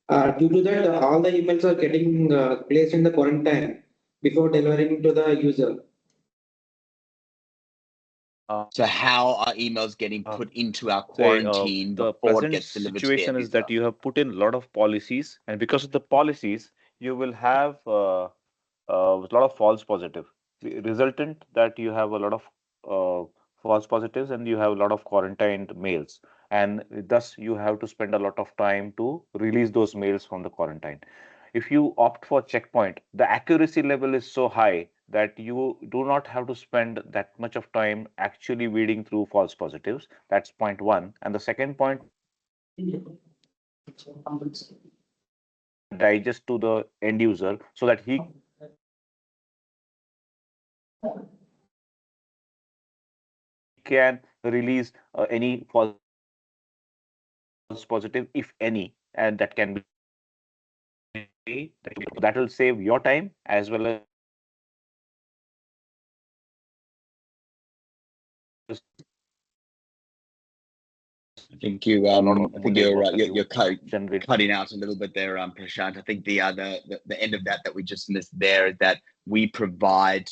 Due to that, all the emails are getting placed in the quarantine before delivering to the user. So how are emails getting put into our quarantine the before it present gets delivered situation to is that you have put in a lot of policies, and because of the policies, you will have a lot of false positive. Resultant that you have a lot of false positives and you have a lot of quarantined mails, and thus you have to spend a lot of time to release those mails from the quarantine. If you opt for checkpoint, the accuracy level is so high that you do not have to spend that much of time actually weeding through false positives. That's point one. And the second point, digest to the end user so that he can release any false positive, if any, and that can be that will save your time as well as I think you're right. You're cutting out a little bit there, Prashant. I think the end of that we just missed there is that we provide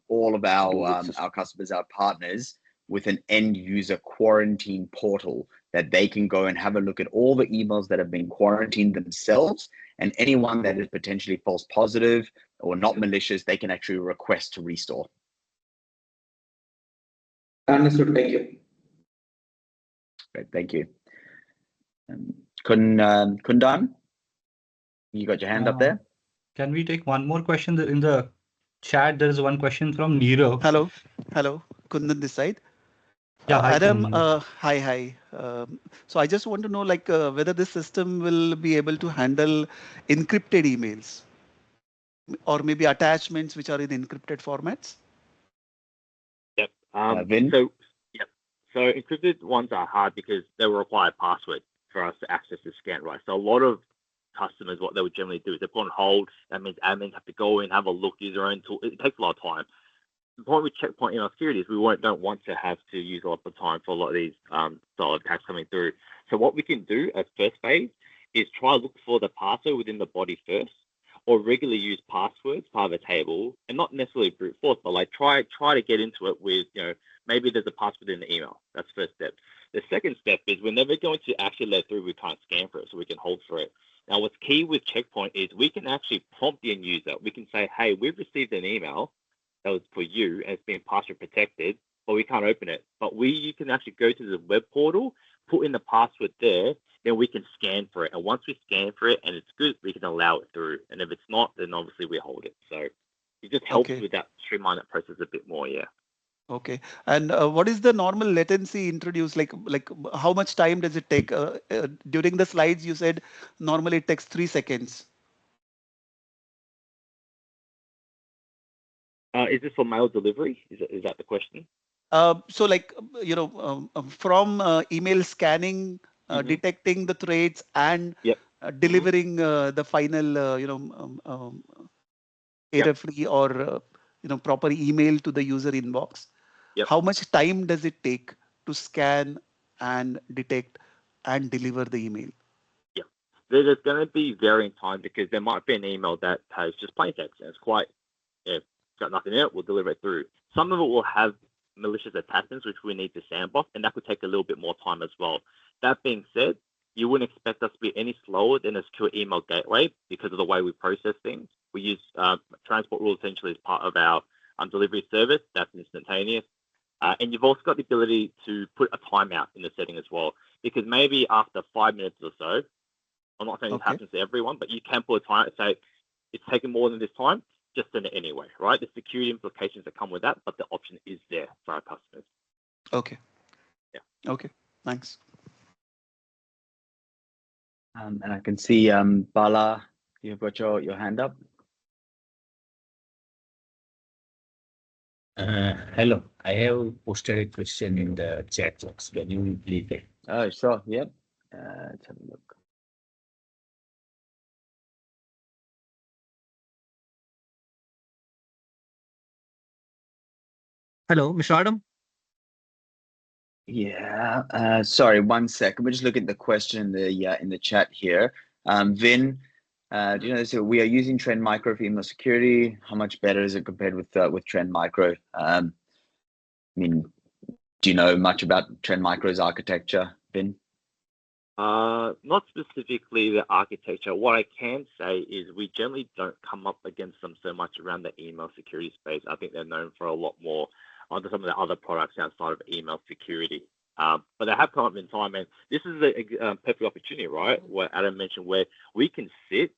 all of our customers, our partners, with an end user quarantine portal that they can go and have a look at all the emails that have been quarantined themselves, and anyone that is potentially false positive or not malicious, they can actually request to restore. Understood. Thank you. Great, thank you. Kundan, you got your hand up there? Can we take one more question in the chat? There is one question from Nirav. Hello, Kundan this side. Yeah, hi, Adam, Kundan. hi. So I just want to know whether this system will be able to handle encrypted emails or maybe attachments which are in encrypted formats. Yep. Vin? So encrypted ones are hard because they will require a password for us to access the scan, right? So a lot of customers, what they would generally do is they put on hold. That means admins have to go in, have a look, use their own tool. It takes a lot of time. the point with Checkpoint email security is we don't want to have to use a lot of time for a lot of these style attacks coming through. So what we can do as first phase is try to look for the password within the body first, or regularly use passwords part of a table, and not necessarily brute force, but like try to get into it with, maybe there's a password in the email. That's the first step. The second step is we're never going to actually let through. We can't scan for it, so we can hold for it. Now, what's key with Checkpoint is we can actually prompt the end user. We can say, hey, we've received an email that was for you and it's been password protected, but we can't open it. But you can actually go to the web portal, put in the password there, then we can scan for it. And once we scan for it and it's good, we can allow it through. And if it's not, then obviously we hold it. So it just helps with that, streamline that process a bit more, yeah. Okay. And what is the normal latency introduced? Like how much time does it take? During the slides, you said normally it takes 3 seconds. Is this for mail delivery? Is that the question? So like, from email scanning, detecting the threads and delivering the final, error-free or, proper email to the user inbox. How much time does it take to scan and detect and deliver the email? Yeah, there's going to be varying time because there might be an email that has just plain text and it's quite, it's got nothing in it, we'll deliver it through. Some of it will have malicious attachments, which we need to sandbox, and that could take a little bit more time as well. That being said, you wouldn't expect us to be any slower than a secure email gateway because of the way we process things. We use transport rules essentially as part of our delivery service. That's instantaneous. And you've also got the ability to put a timeout in the setting as well, because maybe after 5 minutes or so, I'm not saying this happens to everyone, but you can put a time and say, it's taken more than this time, just send it anyway, right? The security implications that come with that, but the option is there for our customers. Okay. Yeah. Okay. Thanks. And I can see Bala, you've got your hand up. Hello, I have posted a question in the chat box. Can you please take? Oh, sure. Yep. Let's have a look. Hello, Mr. Adam. Yeah. Sorry, 1 second. We're just looking at the question in the chat here. Vin, do you know? So we are using Trend Micro for email security. How much better is it compared with Trend Micro? I mean, do you know much about Trend Micro's architecture, Vin? Not specifically the architecture. What I can say is we generally don't come up against them so much around the email security space. I think they're known for a lot more on some of the other products outside of email security. But they have come up in time, and this is a perfect opportunity, right? What Adam mentioned, where we can sit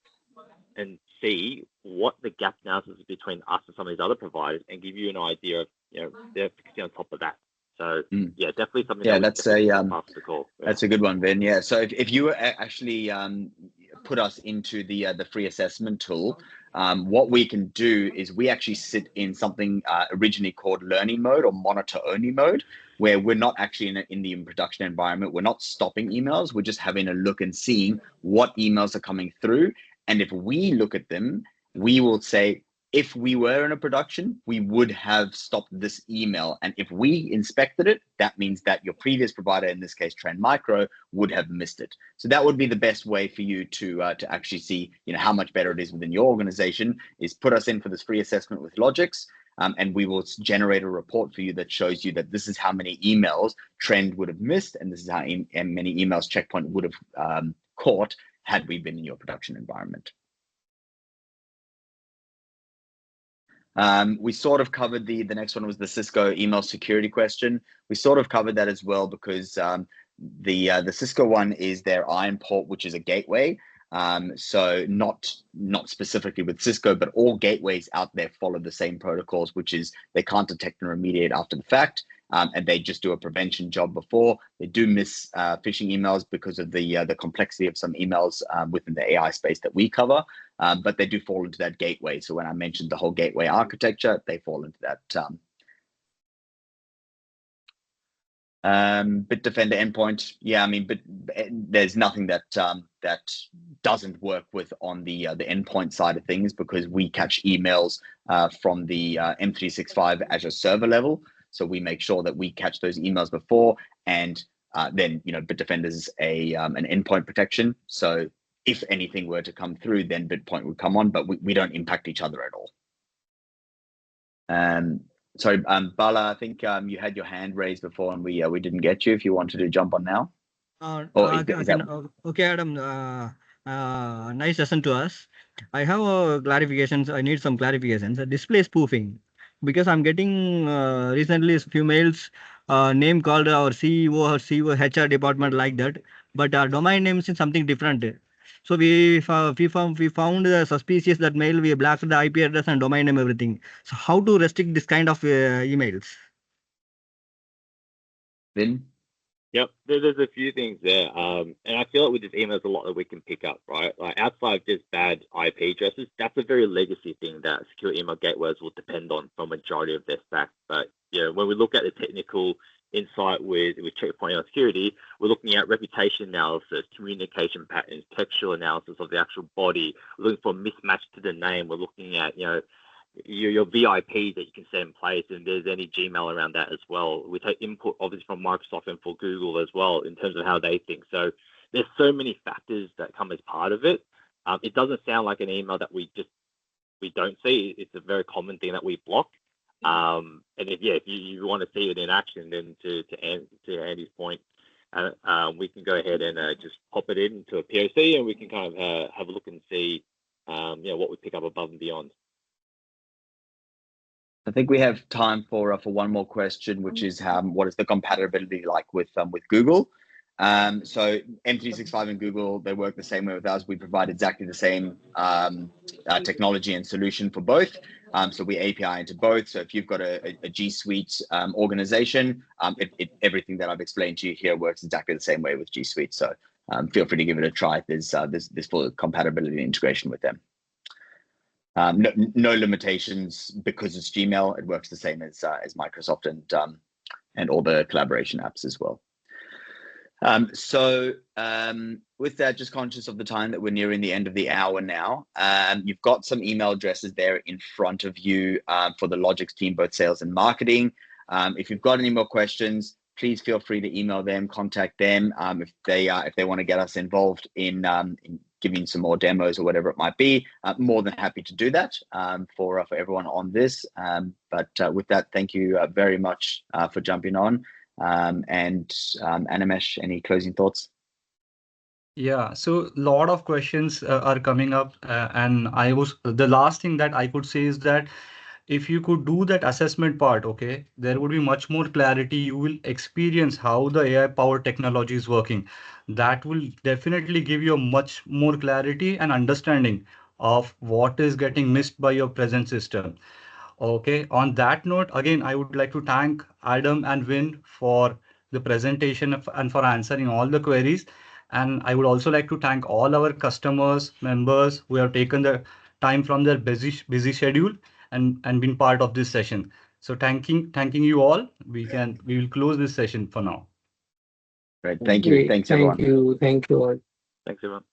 and see what the gap analysis is between us and some of these other providers, and give you an idea of their efficacy on top of that. So yeah, definitely something. Yeah, that that's a good one, Ben. Yeah. So if you actually put us into the free assessment tool, what we can do is we actually sit in something originally called learning mode or monitor only mode, where we're not actually in the production environment. We're not stopping emails. We're just having a look and seeing what emails are coming through. And if we look at them, we will say, if we were in a production, we would have stopped this email. And if we inspected it, that means that your previous provider, in this case, Trend Micro, would have missed it. So that would be the best way for you to actually see, how much better it is within your organization, is put us in for this free assessment with Logix. And we will generate a report for you that shows you that this is how many emails Trend would have missed, and this is how many emails Checkpoint would have caught had we been in your production environment. We sort of covered the next one was the Cisco email security question. We sort of covered that as well, because the Cisco one is their iron port, which is a gateway. So not specifically with Cisco, but all gateways out there follow the same protocols, which is they can't detect and remediate after the fact. And they just do a prevention job before. They do miss phishing emails because of the complexity of some emails within the AI space that we cover, but they do fall into that gateway. So when I mentioned the whole gateway architecture, they fall into that. Bitdefender endpoint, yeah, I mean, but there's nothing that that doesn't work with on the endpoint side of things, because we catch emails from the M365 Azure server level. So we make sure that we catch those emails before, and then Bitdefender is an endpoint protection. So if anything were to come through, then Bitpoint would come on, but we don't impact each other at all. Sorry, Bala, I think you had your hand raised before and we didn't get you. If you wanted to jump on now. Okay, Adam. Nice lesson to us. I have clarifications. I need some clarifications. Display spoofing, because I'm getting recently a few mails, name called our CEO or CEO HR department like that, but domain names is something different. So we found suspicious that mail. We blocked the IP address and domain name, everything. So how to restrict this kind of emails? Vin? Yep, there's a few things there, and I feel like with this email, there's a lot that we can pick up, right? Like outside of just bad IP addresses, that's a very legacy thing that secure email gateways will depend on for a majority of their stack. But when we look at the technical insight with Checkpoint Email Security, we're looking at reputation analysis, communication patterns, textual analysis of the actual body. We're looking for a mismatch to the name. We're looking at your VIP that you can set in place, and there's any Gmail around that as well. We take input obviously from Microsoft and for Google as well in terms of how they think. So there's so many factors that come as part of it. It doesn't sound like an email that we don't see. It's a very common thing that we block. And if you want to see it in action, then to Andy's point, we can go ahead and just pop it into a POC, and we can kind of have a look and see what we pick up above and beyond. I think we have time for one more question, which is what is the compatibility like with Google? So M365 and Google, they work the same way with us. We provide exactly the same technology and solution for both. So we API into both. So if you've got a G Suite organization, everything that I've explained to you here works exactly the same way with G Suite. So feel free to give it a try. There's full compatibility and integration with them. No limitations because it's Gmail. It works the same as Microsoft and all the collaboration apps as well. So with that, just conscious of the time that we're nearing the end of the hour now. You've got some email addresses there in front of you for the Logix team, both sales and marketing. If you've got any more questions, please feel free to email them, contact them if they want to get us involved in giving some more demos or whatever it might be. More than happy to do that for everyone on this. But with that, thank you very much for jumping on. And Animesh, any closing thoughts? Yeah, so a lot of questions are coming up, and the last thing that I could say is that if you could do that assessment part, okay, there would be much more clarity. You will experience how the AI powered technology is working. That will definitely give you a much more clarity and understanding of what is getting missed by your present system. Okay, on that note, again, I would like to thank Adam and Vin for the presentation and for answering all the queries. And I would also like to thank all our customers, members who have taken the time from their busy schedule and been part of this session. So thanking you all. We will close this session for now. Great. Thank you. Thanks, everyone. Thank you all. Thanks, everyone.